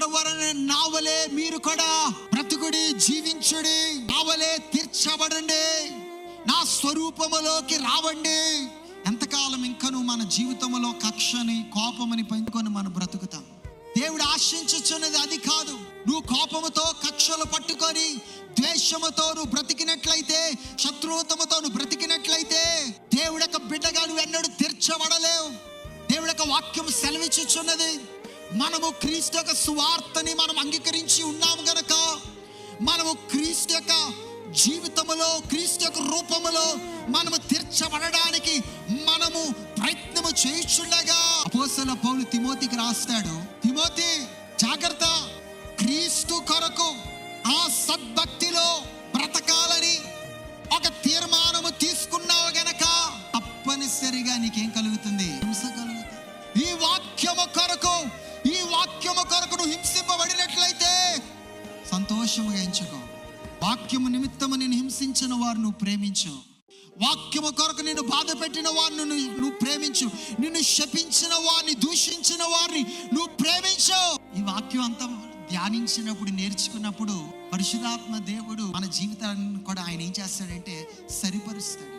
తీర్చబడవరని నావలే మీరు కూడా బ్రతుకుడి, జీవించుడి, నావలే తీర్చబడండి, నా స్వరూపములోకి రావండి. ఎంతకాలం ఇంకను మన జీవితంలో కక్షని, కోపమని పెంచుకొని మనం బ్రతుకుతాం? దేవుడు ఆశించుచున్నది అది కాదు. నువ్వు కోపముతో, కక్షలు పట్టుకొని, ద్వేషముతో నువ్వు బ్రతికినట్లయితే, శత్రుత్వముతో నువ్వు బ్రతికినట్లయితే దేవుడి యొక్క బిడ్డగా నువ్వు ఎన్నడూ తీర్చబడలేవు. దేవుడి యొక్క వాక్యం సెలవిచ్చుచున్నది, మనము క్రీస్తు యొక్క సువార్తని మనం అంగీకరించి ఉన్నాము గనక మనము క్రీస్తు యొక్క జీవితములో, క్రీస్తు యొక్క రూపములో మనము తీర్చబడడానికి మనము ప్రయత్నము చేయుచుండగా అపోస్తలుడైన పౌలు తిమోతికి రాస్తాడు, తిమోతి జాగ్రత్త, క్రీస్తు కొరకు ఆ సద్భక్తిలో బ్రతకాలని ఒక తీర్మానము తీసుకున్నావు గనక తప్పనిసరిగా నీకేం కలుగుతుంది? హింస కలుగుతుంది. ఈ వాక్యము కొరకు నువ్వు హింసింపబడినట్లయితే సంతోషముగా ఎంచుకో. వాక్యము నిమిత్తము నేను హింసించిన వారు నువ్వు ప్రేమించు. వాక్యము కొరకు నిన్ను బాధ పెట్టిన వారిని నువ్వు ప్రేమించు. నిన్ను శపించిన వారిని, దూషించిన వారిని నువ్వు ప్రేమించు. ఈ వాక్యం అంతా ధ్యానించినప్పుడు, నేర్చుకున్నప్పుడు పరిశుద్ధాత్మ దేవుడు మన జీవితాన్ని కూడా ఆయన ఏం చేస్తాడంటే సరిపరుస్తాడు.